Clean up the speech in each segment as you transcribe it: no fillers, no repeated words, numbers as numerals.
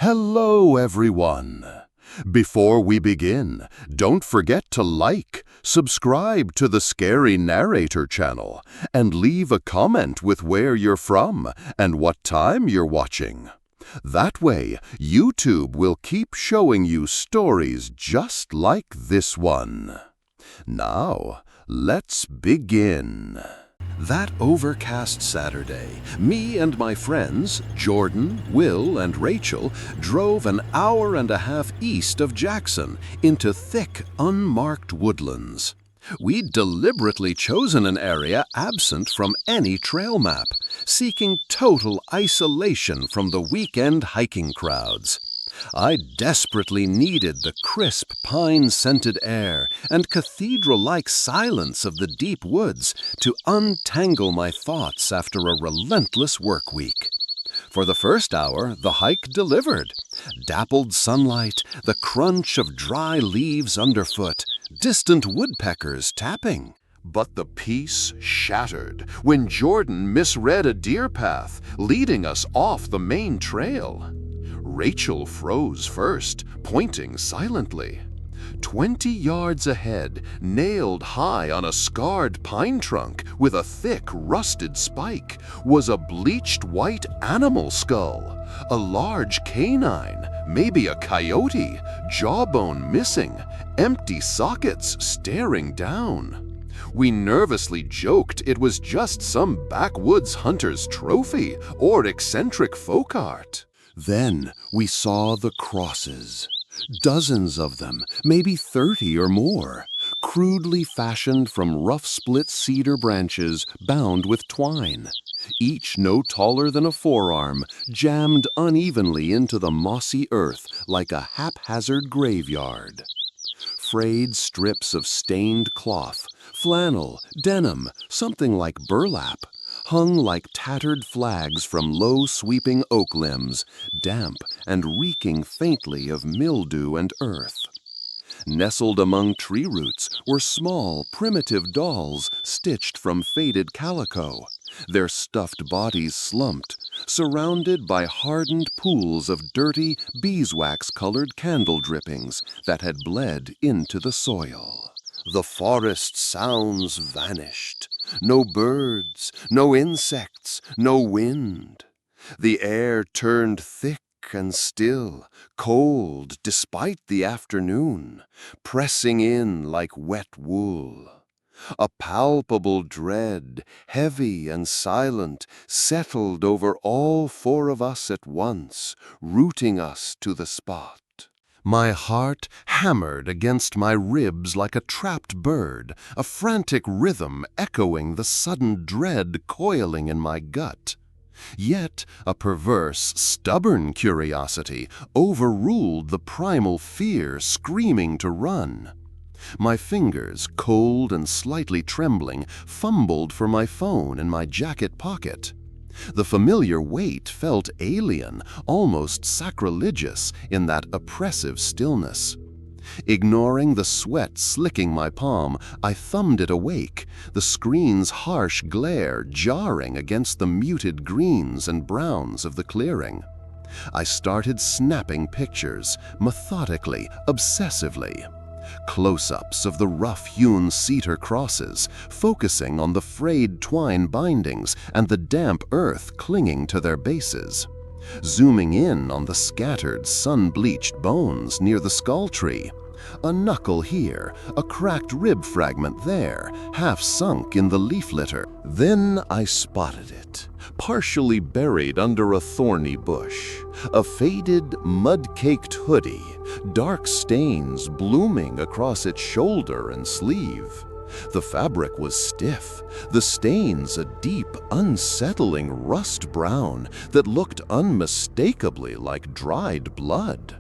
Hello, everyone. Before we begin, don't forget to like, subscribe to the Scary Narrator channel, and leave a comment with where you're from and what time you're watching. That way, YouTube will keep showing you stories just like this one. Now, let's begin. That overcast Saturday, me and my friends, Jordan, Will, and Rachel, drove an hour and a half east of Jackson into thick, unmarked woodlands. We'd deliberately chosen an area absent from any trail map, seeking total isolation from the weekend hiking crowds. I desperately needed the crisp, pine-scented air and cathedral-like silence of the deep woods to untangle my thoughts after a relentless work week. For the first hour, the hike delivered. Dappled sunlight, the crunch of dry leaves underfoot, distant woodpeckers tapping. But the peace shattered when Jordan misread a deer path, leading us off the main trail. Rachel froze first, pointing silently. 20 yards ahead, nailed high on a scarred pine trunk with a thick, rusted spike, was a bleached white animal skull. A large canine, maybe a coyote, jawbone missing, empty sockets staring down. We nervously joked it was just some backwoods hunter's trophy or eccentric folk art. Then we saw the crosses. Dozens of them, maybe 30 or more, crudely fashioned from rough split cedar branches bound with twine, each no taller than a forearm, jammed unevenly into the mossy earth like a haphazard graveyard. Frayed strips of stained cloth, flannel, denim, something like burlap, hung like tattered flags from low-sweeping oak limbs, damp and reeking faintly of mildew and earth. Nestled among tree roots were small, primitive dolls stitched from faded calico, their stuffed bodies slumped, surrounded by hardened pools of dirty, beeswax-colored candle drippings that had bled into the soil. The forest sounds vanished. No birds, no insects, no wind. The air turned thick and still, cold despite the afternoon, pressing in like wet wool. A palpable dread, heavy and silent, settled over all four of us at once, rooting us to the spot. My heart hammered against my ribs like a trapped bird, a frantic rhythm echoing the sudden dread coiling in my gut. Yet a perverse, stubborn curiosity overruled the primal fear screaming to run. My fingers, cold and slightly trembling, fumbled for my phone in my jacket pocket. The familiar weight felt alien, almost sacrilegious in that oppressive stillness. Ignoring the sweat slicking my palm, I thumbed it awake, the screen's harsh glare jarring against the muted greens and browns of the clearing. I started snapping pictures, methodically, obsessively. Close-ups of the rough-hewn cedar crosses, focusing on the frayed twine bindings and the damp earth clinging to their bases. Zooming in on the scattered, sun-bleached bones near the skull tree. A knuckle here, a cracked rib fragment there, half sunk in the leaf litter. Then I spotted it, partially buried under a thorny bush. A faded, mud-caked hoodie, dark stains blooming across its shoulder and sleeve. The fabric was stiff, the stains a deep, unsettling rust brown that looked unmistakably like dried blood.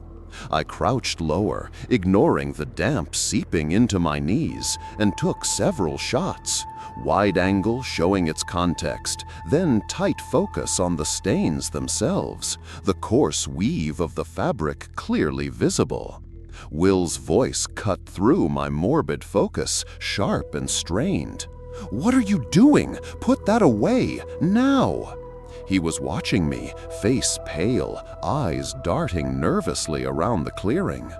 I crouched lower, ignoring the damp seeping into my knees, and took several shots, wide angle showing its context, then tight focus on the stains themselves, the coarse weave of the fabric clearly visible. Will's voice cut through my morbid focus, sharp and strained. "What are you doing? Put that away, now!" He was watching me, face pale, eyes darting nervously around the clearing.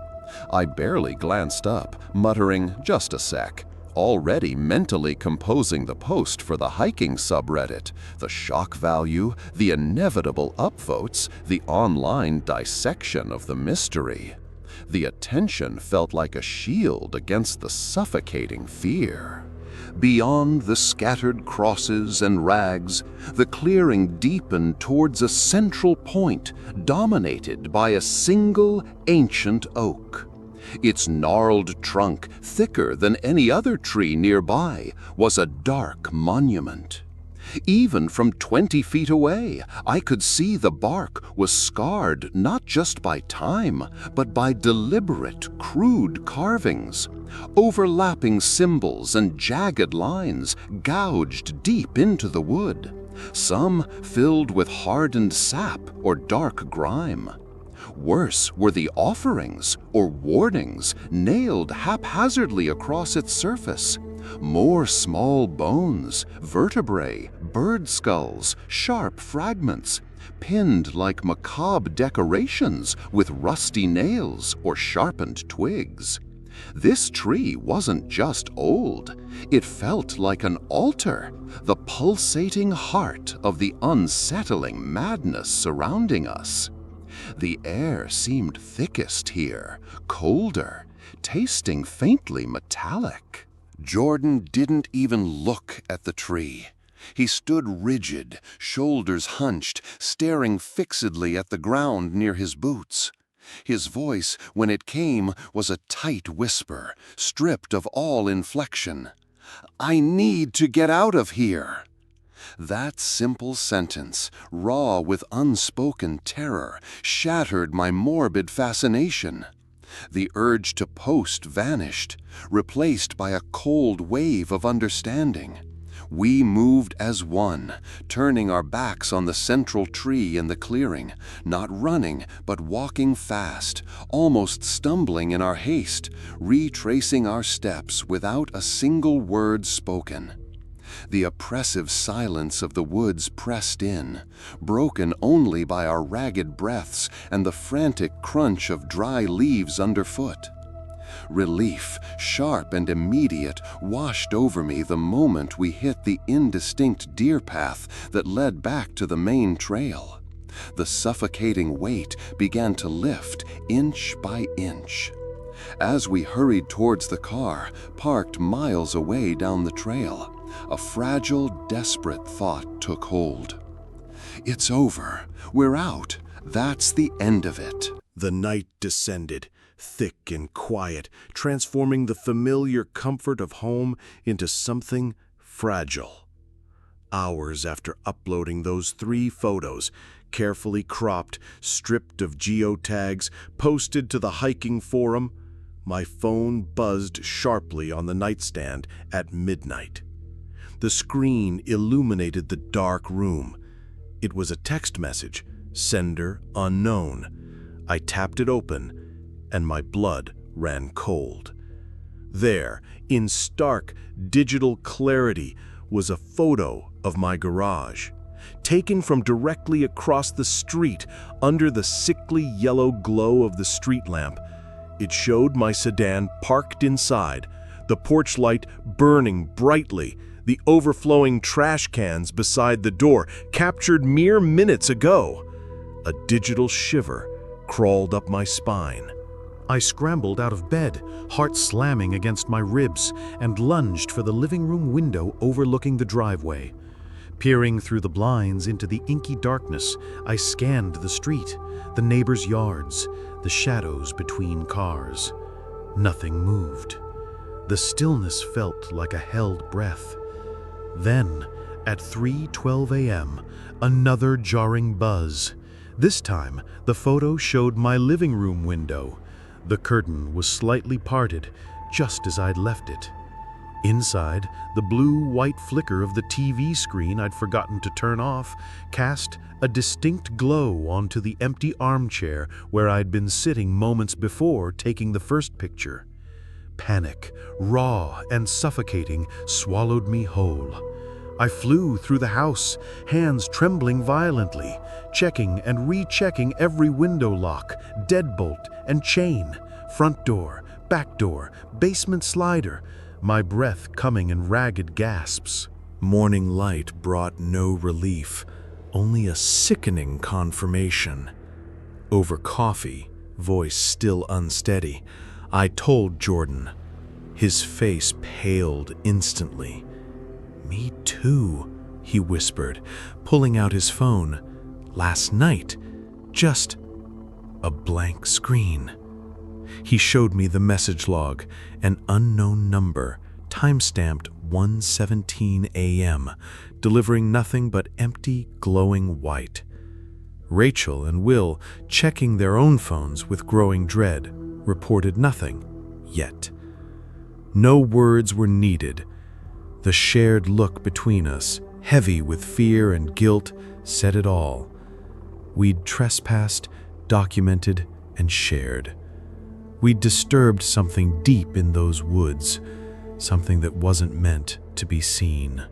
I barely glanced up, muttering, "Just a sec," already mentally composing the post for the hiking subreddit, the shock value, the inevitable upvotes, the online dissection of the mystery. The attention felt like a shield against the suffocating fear. Beyond the scattered crosses and rags, the clearing deepened towards a central point dominated by a single ancient oak. Its gnarled trunk, thicker than any other tree nearby, was a dark monument. Even from 20 feet away, I could see the bark was scarred not just by time, but by deliberate, crude carvings. Overlapping symbols and jagged lines gouged deep into the wood, some filled with hardened sap or dark grime. Worse were the offerings or warnings nailed haphazardly across its surface. More small bones, vertebrae, bird skulls, sharp fragments, pinned like macabre decorations with rusty nails or sharpened twigs. This tree wasn't just old, it felt like an altar, the pulsating heart of the unsettling madness surrounding us. The air seemed thickest here, colder, tasting faintly metallic. Jordan didn't even look at the tree. He stood rigid, shoulders hunched, staring fixedly at the ground near his boots. His voice, when it came, was a tight whisper, stripped of all inflection. "I need to get out of here." That simple sentence, raw with unspoken terror, shattered my morbid fascination. The urge to post vanished, replaced by a cold wave of understanding. We moved as one, turning our backs on the central tree in the clearing, not running, but walking fast, almost stumbling in our haste, retracing our steps without a single word spoken. The oppressive silence of the woods pressed in, broken only by our ragged breaths and the frantic crunch of dry leaves underfoot. Relief, sharp and immediate, washed over me the moment we hit the indistinct deer path that led back to the main trail. The suffocating weight began to lift inch by inch. As we hurried towards the car, parked miles away down the trail, a fragile, desperate thought took hold. It's over. We're out. That's the end of it. The night descended, thick and quiet, transforming the familiar comfort of home into something fragile. Hours after uploading those 3 photos, carefully cropped, stripped of geotags, posted to the hiking forum, my phone buzzed sharply on the nightstand at midnight. The screen illuminated the dark room. It was a text message, sender unknown. I tapped it open, and my blood ran cold. There, in stark digital clarity, was a photo of my garage, taken from directly across the street under the sickly yellow glow of the street lamp. It showed my sedan parked inside, the porch light burning brightly, the overflowing trash cans beside the door, captured mere minutes ago. A digital shiver crawled up my spine. I scrambled out of bed, heart slamming against my ribs, and lunged for the living room window overlooking the driveway. Peering through the blinds into the inky darkness, I scanned the street, the neighbors' yards, the shadows between cars. Nothing moved. The stillness felt like a held breath. Then, at 3:12 a.m., another jarring buzz. This time, the photo showed my living room window. The curtain was slightly parted, just as I'd left it. Inside, the blue-white flicker of the TV screen I'd forgotten to turn off cast a distinct glow onto the empty armchair where I'd been sitting moments before taking the first picture. Panic, raw and suffocating, swallowed me whole. I flew through the house, hands trembling violently, checking and rechecking every window lock, deadbolt and chain, front door, back door, basement slider, my breath coming in ragged gasps. Morning light brought no relief, only a sickening confirmation. Over coffee, voice still unsteady, I told Jordan. His face paled instantly. "Me too," he whispered, pulling out his phone. "Last night, just a blank screen." He showed me the message log, an unknown number, time-stamped 1:17 a.m., delivering nothing but empty, glowing white. Rachel and Will, checking their own phones with growing dread, reported nothing yet. No words were needed. The shared look between us, heavy with fear and guilt, said it all. We'd trespassed, documented, and shared. We'd disturbed something deep in those woods, something that wasn't meant to be seen.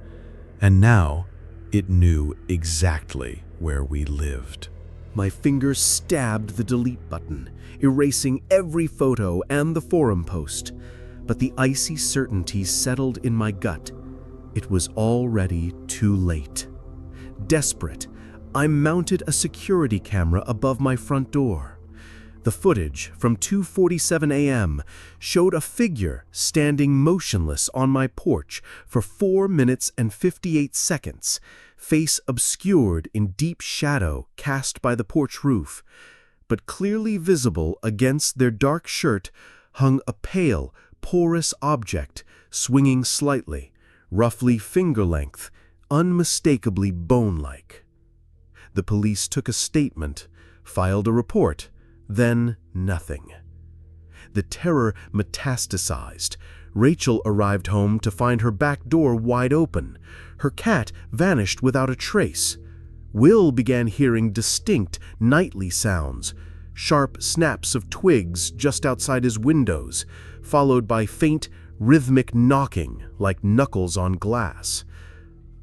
And now, it knew exactly where we lived. My fingers stabbed the delete button, erasing every photo and the forum post. But the icy certainty settled in my gut. It was already too late. Desperate, I mounted a security camera above my front door. The footage from 2:47 a.m. showed a figure standing motionless on my porch for 4 minutes and 58 seconds, face obscured in deep shadow cast by the porch roof. But clearly visible against their dark shirt hung a pale, porous object, swinging slightly, roughly finger-length, unmistakably bone-like. The police took a statement, filed a report, then nothing. The terror metastasized. Rachel arrived home to find her back door wide open. Her cat vanished without a trace. Will began hearing distinct nightly sounds, sharp snaps of twigs just outside his windows, followed by faint, rhythmic knocking like knuckles on glass.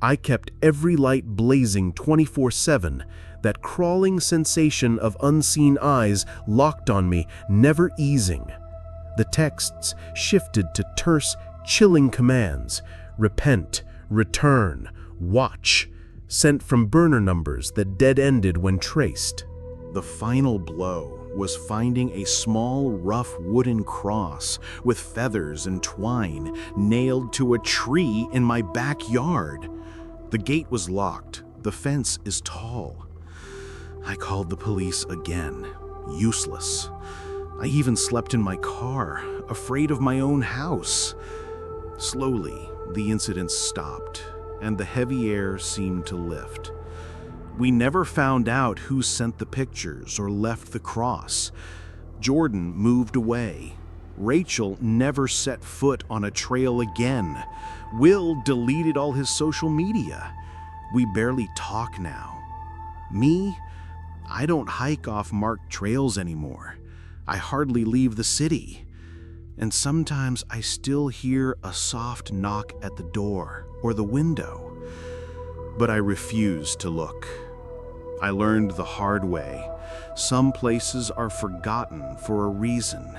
I kept every light blazing 24/7, that crawling sensation of unseen eyes locked on me, never easing. The texts shifted to terse, chilling commands: repent, return, watch, sent from burner numbers that dead-ended when traced. The final blow was finding a small, rough wooden cross with feathers and twine nailed to a tree in my backyard. The gate was locked. The fence is tall. I called the police again. Useless. I even slept in my car, afraid of my own house. Slowly, the incident stopped, and the heavy air seemed to lift. We never found out who sent the pictures or left the cross. Jordan moved away. Rachel never set foot on a trail again. Will deleted all his social media. We barely talk now. Me? I don't hike off marked trails anymore. I hardly leave the city. And sometimes I still hear a soft knock at the door or the window. But I refuse to look. I learned the hard way. Some places are forgotten for a reason,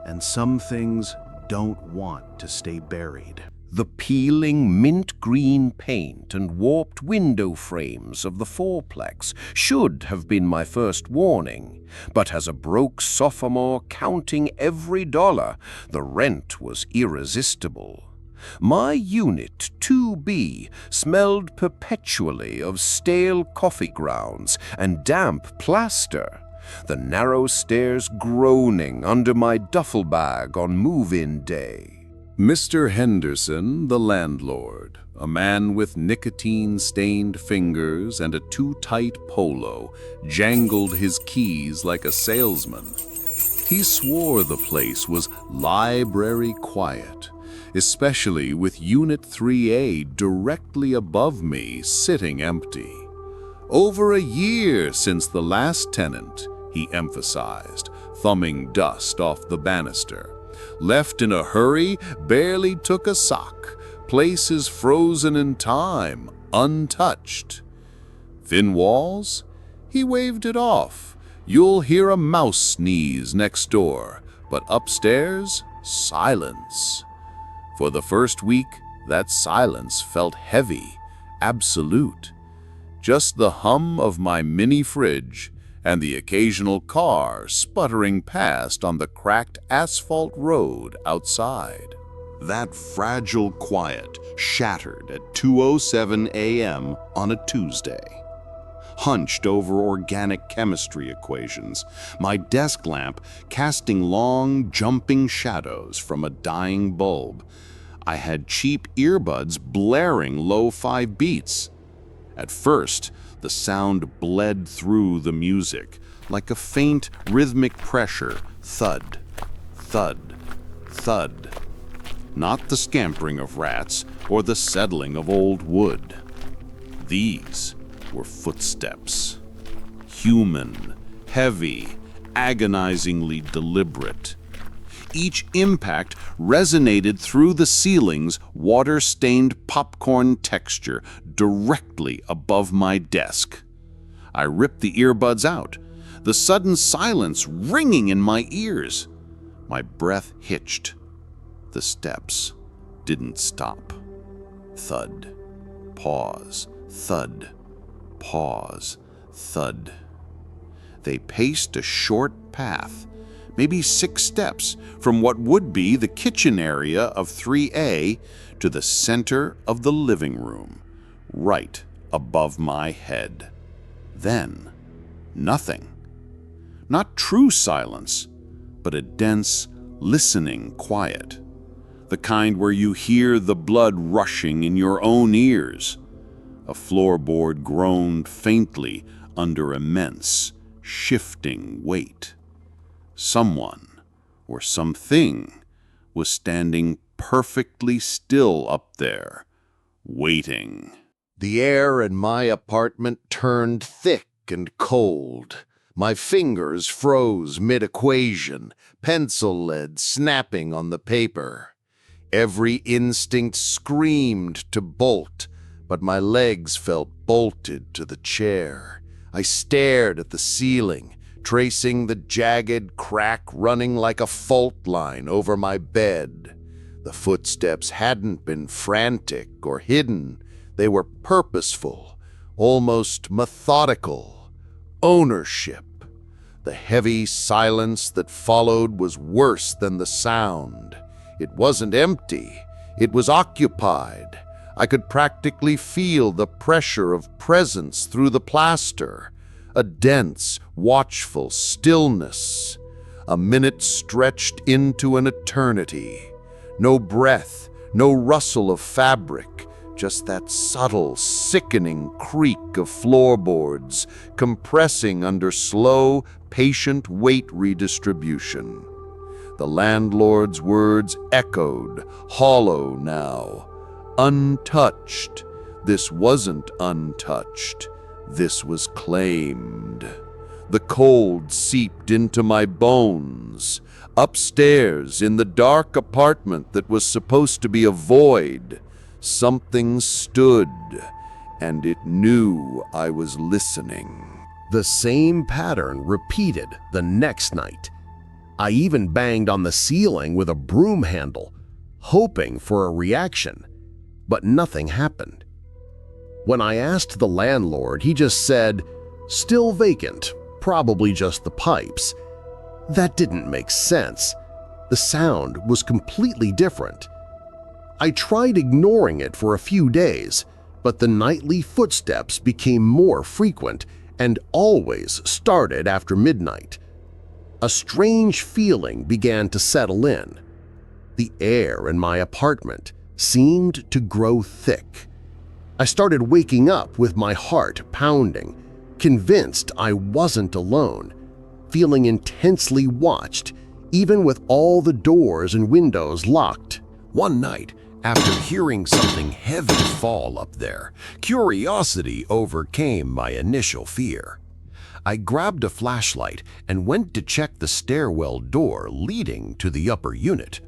and some things don't want to stay buried. The peeling mint green paint and warped window frames of the fourplex should have been my first warning, but as a broke sophomore counting every dollar, the rent was irresistible. My unit 2B smelled perpetually of stale coffee grounds and damp plaster, the narrow stairs groaning under my duffel bag on move-in day. Mr. Henderson, the landlord, a man with nicotine-stained fingers and a too-tight polo, jangled his keys like a salesman. He swore the place was library quiet, especially with Unit 3A directly above me sitting empty. Over a year since the last tenant, he emphasized, thumbing dust off the banister. Left in a hurry, barely took a sock, place is frozen in time, untouched. Thin walls? He waved it off. You'll hear a mouse sneeze next door, but upstairs, silence. For the first week, that silence felt heavy, absolute. Just the hum of my mini fridge and the occasional car sputtering past on the cracked asphalt road outside. That fragile quiet shattered at 2:07 a.m. on a Tuesday. Hunched over organic chemistry equations, my desk lamp casting long, jumping shadows from a dying bulb, I had cheap earbuds blaring lo-fi beats. At first, the sound bled through the music like a faint rhythmic pressure, thud, thud, thud. Not the scampering of rats or the settling of old wood. These were footsteps. Human, heavy, agonizingly deliberate. Each impact resonated through the ceiling's water-stained popcorn texture directly above my desk. I ripped the earbuds out, the sudden silence ringing in my ears. My breath hitched. The steps didn't stop. Thud, pause, thud, pause, thud. They paced a short path, maybe 6 steps, from what would be the kitchen area of 3A to the center of the living room, right above my head. Then, nothing. Not true silence, but a dense, listening quiet. The kind where you hear the blood rushing in your own ears. A floorboard groaned faintly under immense, shifting weight. Someone, or something, was standing perfectly still up there, waiting. The air in my apartment turned thick and cold. My fingers froze mid-equation, pencil lead snapping on the paper. Every instinct screamed to bolt, but my legs felt bolted to the chair. I stared at the ceiling, tracing the jagged crack running like a fault line over my bed. The footsteps hadn't been frantic or hidden. They were purposeful, almost methodical. Ownership. The heavy silence that followed was worse than the sound. It wasn't empty. It was occupied. I could practically feel the pressure of presence through the plaster. A dense, watchful stillness. A minute stretched into an eternity. No breath, no rustle of fabric, just that subtle, sickening creak of floorboards compressing under slow, patient weight redistribution. The landlord's words echoed, hollow now. Untouched. This wasn't untouched. This was claimed. The cold seeped into my bones. Upstairs, in the dark apartment that was supposed to be a void, something stood, and it knew I was listening. The same pattern repeated the next night. I even banged on the ceiling with a broom handle, hoping for a reaction, but nothing happened. When I asked the landlord, he just said, "Still vacant, probably just the pipes." That didn't make sense. The sound was completely different. I tried ignoring it for a few days, but the nightly footsteps became more frequent and always started after midnight. A strange feeling began to settle in. The air in my apartment seemed to grow thick. I started waking up with my heart pounding, convinced I wasn't alone, feeling intensely watched, even with all the doors and windows locked. One night, after hearing something heavy fall up there, curiosity overcame my initial fear. I grabbed a flashlight and went to check the stairwell door leading to the upper unit.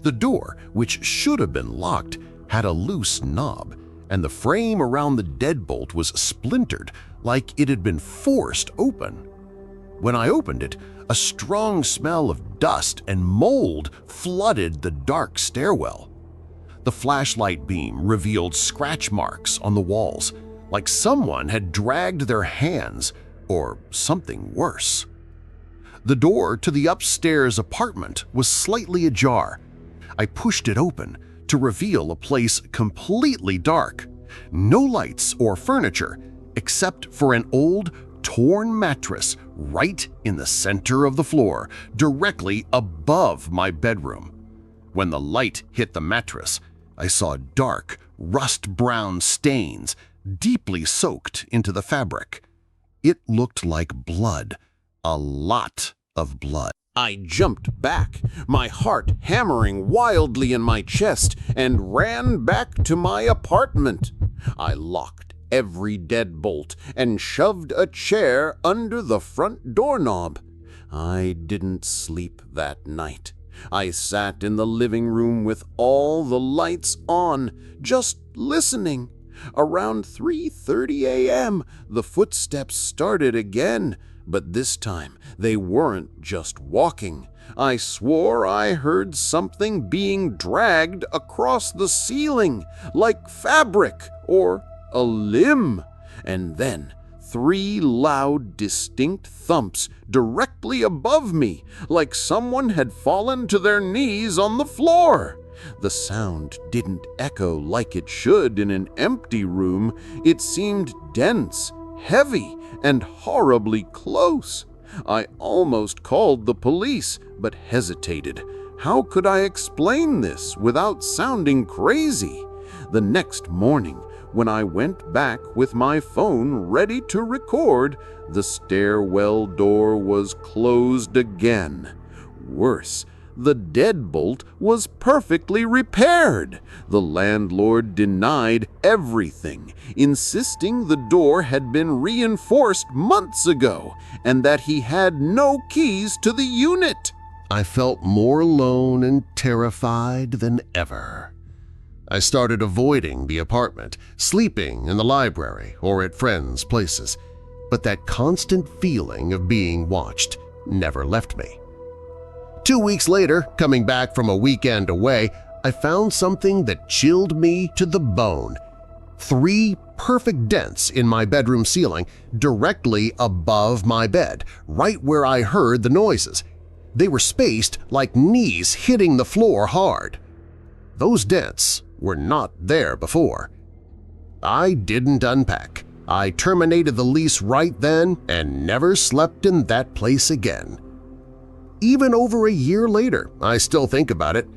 The door, which should have been locked, had a loose knob, and the frame around the deadbolt was splintered like it had been forced open. When I opened it, a strong smell of dust and mold flooded the dark stairwell. The flashlight beam revealed scratch marks on the walls, like someone had dragged their hands, or something worse. The door to the upstairs apartment was slightly ajar. I pushed it open to reveal a place completely dark. No lights or furniture, except for an old, torn mattress right in the center of the floor, directly above my bedroom. When the light hit the mattress, I saw dark, rust-brown stains deeply soaked into the fabric. It looked like blood, a lot of blood. I jumped back, my heart hammering wildly in my chest, and ran back to my apartment. I locked every deadbolt and shoved a chair under the front doorknob. I didn't sleep that night. I sat in the living room with all the lights on, just listening. Around 3:30 a.m., the footsteps started again, but this time they weren't just walking. I swore I heard something being dragged across the ceiling, like fabric or a limb. And then 3 loud, distinct thumps directly above me, like someone had fallen to their knees on the floor. The sound didn't echo like it should in an empty room. It seemed dense, heavy, and horribly close. I almost called the police, but hesitated. How could I explain this without sounding crazy? The next morning, when I went back with my phone ready to record, the stairwell door was closed again. Worse, the deadbolt was perfectly repaired. The landlord denied everything, insisting the door had been reinforced months ago and that he had no keys to the unit. I felt more alone and terrified than ever. I started avoiding the apartment, sleeping in the library or at friends' places, but that constant feeling of being watched never left me. 2 weeks later, coming back from a weekend away, I found something that chilled me to the bone. 3 perfect dents in my bedroom ceiling directly above my bed, right where I heard the noises. They were spaced like knees hitting the floor hard. Those dents were not there before. I didn't unpack. I terminated the lease right then and never slept in that place again. Even over a year later, I still think about it.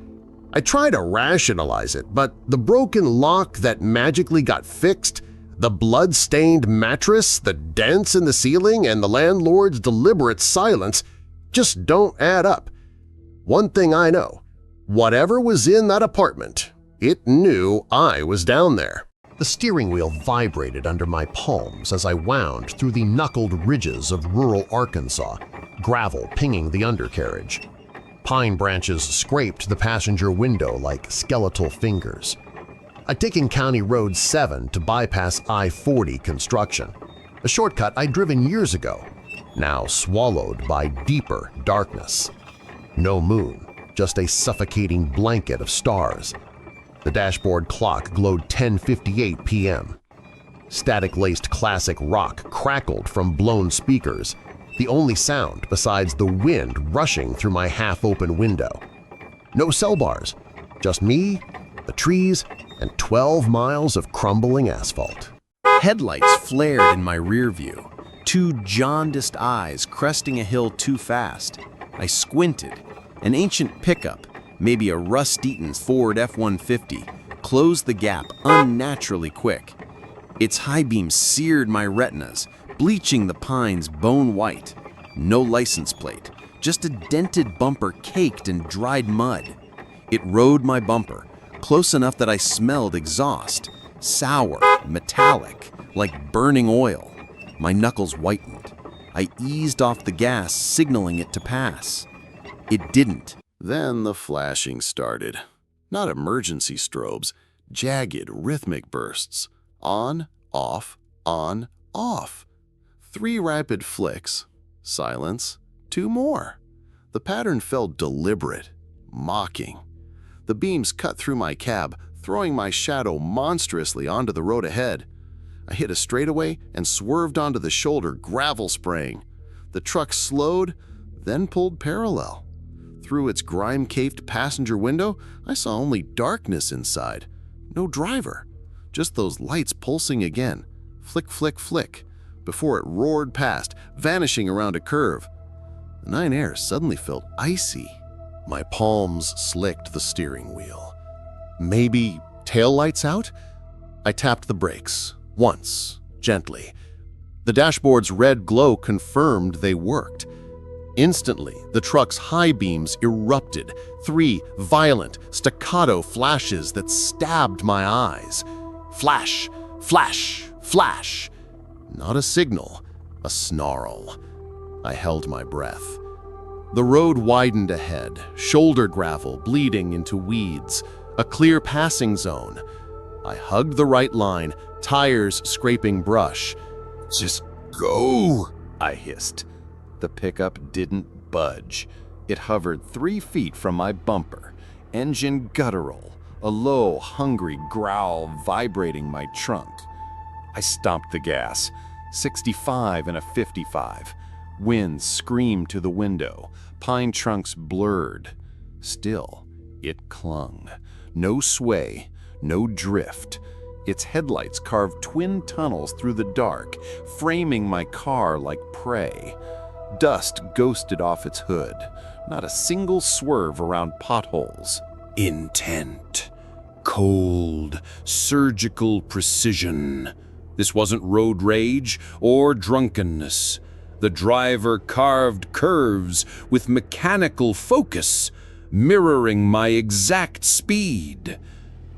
I try to rationalize it, but the broken lock that magically got fixed, the blood-stained mattress, the dents in the ceiling, and the landlord's deliberate silence just don't add up. One thing I know, whatever was in that apartment, it knew I was down there. The steering wheel vibrated under my palms as I wound through the knuckled ridges of rural Arkansas, gravel pinging the undercarriage. Pine branches scraped the passenger window like skeletal fingers. I'd taken County Road 7 to bypass I-40 construction, a shortcut I'd driven years ago, now swallowed by deeper darkness. No moon, just a suffocating blanket of stars. The dashboard clock glowed 10:58 p.m. Static-laced classic rock crackled from blown speakers, the only sound besides the wind rushing through my half-open window. No cell bars, just me, the trees, and 12 miles of crumbling asphalt. Headlights flared in my rear view, 2 jaundiced eyes cresting a hill too fast. I squinted. An ancient pickup, maybe a rust-eaten Ford F-150, closed the gap unnaturally quick. Its high beam seared my retinas, bleaching the pines bone white. No license plate, just a dented bumper caked in dried mud. It rode my bumper, close enough that I smelled exhaust, sour, metallic, like burning oil. My knuckles whitened. I eased off the gas, signaling it to pass. It didn't. Then the flashing started. Not emergency strobes, Jagged, rhythmic bursts. On, off, on, off. 3 rapid flicks. Silence. 2 more. The pattern felt deliberate, mocking. The beams cut through my cab, throwing my shadow monstrously onto the road ahead. I hit a straightaway and swerved onto the shoulder, gravel spraying. The truck slowed, then pulled parallel. Through its grime-caked passenger window, I saw only darkness inside. No driver. Just those lights pulsing again. Flick, flick, flick, before it roared past, vanishing around a curve. The night air suddenly felt icy. My palms slicked the steering wheel. Maybe taillights out? I tapped the brakes, once, gently. The dashboard's red glow confirmed they worked. Instantly, the truck's high beams erupted, 3 violent, staccato flashes that stabbed my eyes. Flash, flash, flash. Not a signal, a snarl. I held my breath. The road widened ahead, shoulder gravel bleeding into weeds, a clear passing zone. I hugged the right line, tires scraping brush. "Just go," I hissed. The pickup didn't budge. It hovered 3 feet from my bumper, engine guttural, a low, hungry growl vibrating my trunk. I stomped the gas, 65 and a 55. Wind screamed to the window, pine trunks blurred. Still, it clung. No sway, no drift. Its headlights carved twin tunnels through the dark, framing my car like prey. Dust ghosted off its hood, not a single swerve around potholes. Intent. Cold, surgical precision. This wasn't road rage or drunkenness. The driver carved curves with mechanical focus, mirroring my exact speed.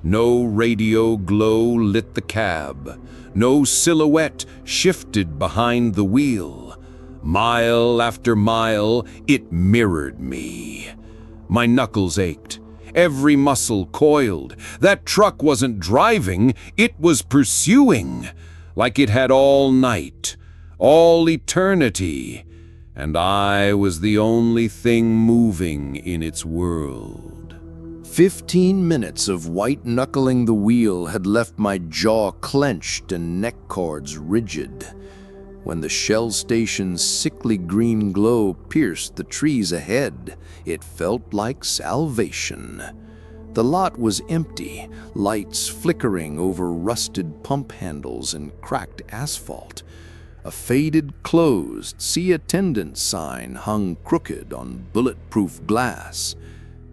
No radio glow lit the cab. No silhouette shifted behind the wheel. Mile after mile, it mirrored me. My knuckles ached. Every muscle coiled. That truck wasn't driving, it was pursuing, like it had all night, all eternity, and I was the only thing moving in its world. 15 minutes of white-knuckling the wheel had left my jaw clenched and neck cords rigid. When the Shell station's sickly green glow pierced the trees ahead, it felt like salvation. The lot was empty, lights flickering over rusted pump handles and cracked asphalt. A faded closed "See Attendant" sign hung crooked on bulletproof glass.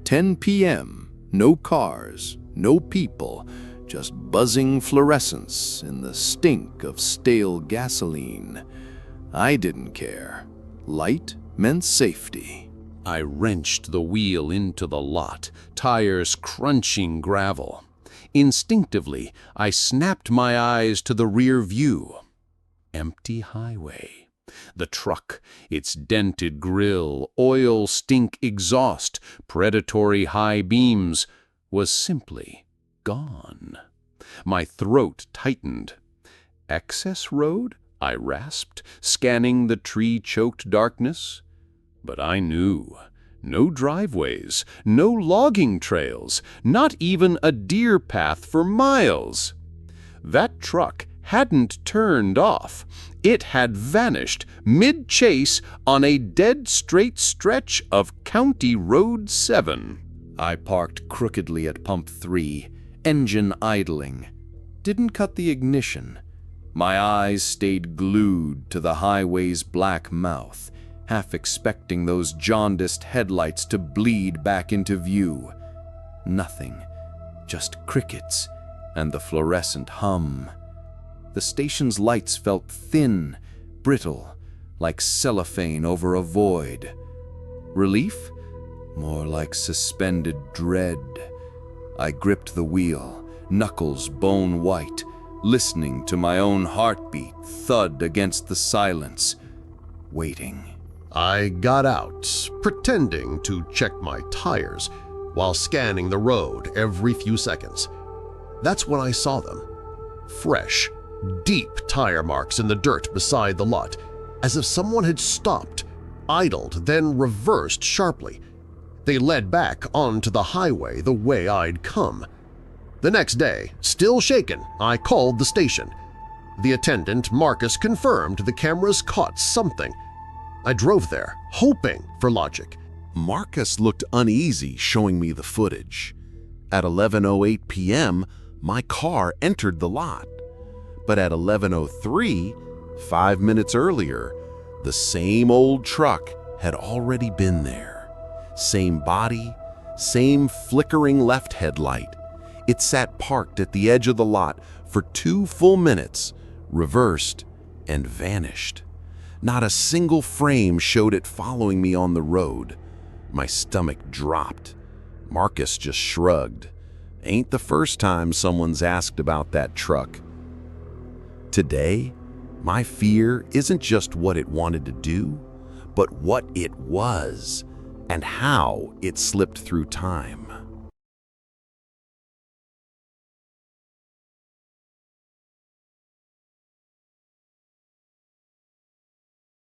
10 p.m., no cars, no people, just buzzing fluorescence in the stink of stale gasoline. I didn't care. Light meant safety. I wrenched the wheel into the lot, tires crunching gravel. Instinctively, I snapped my eyes to the rear view. Empty highway. The truck, its dented grille, oil stink exhaust, predatory high beams, was simply gone. My throat tightened. Access road? I rasped, scanning the tree-choked darkness. But I knew. No driveways, no logging trails, not even a deer path for miles. That truck hadn't turned off. It had vanished mid-chase on a dead straight stretch of County Road 7. I parked crookedly at pump 3, engine idling. Didn't cut the ignition. My eyes stayed glued to the highway's black mouth, half expecting those jaundiced headlights to bleed back into view. Nothing, just crickets and the fluorescent hum. The station's lights felt thin, brittle, like cellophane over a void. Relief? More like suspended dread. I gripped the wheel, knuckles bone white, listening to my own heartbeat thud against the silence, waiting. I got out, pretending to check my tires while scanning the road every few seconds. That's when I saw them. Fresh, deep tire marks in the dirt beside the lot, as if someone had stopped, idled, then reversed sharply. They led back onto the highway the way I'd come. The next day, still shaken, I called the station. The attendant, Marcus, confirmed the cameras caught something. I drove there, hoping for logic. Marcus looked uneasy showing me the footage. At 11:08 p.m., my car entered the lot. But at 11:03, 5 minutes earlier, the same old truck had already been there. Same body, same flickering left headlight. It sat parked at the edge of the lot for 2 full minutes, reversed, and vanished. Not a single frame showed it following me on the road. My stomach dropped. Marcus just shrugged. Ain't the first time someone's asked about that truck. Today, my fear isn't just what it wanted to do, but what it was and how it slipped through time.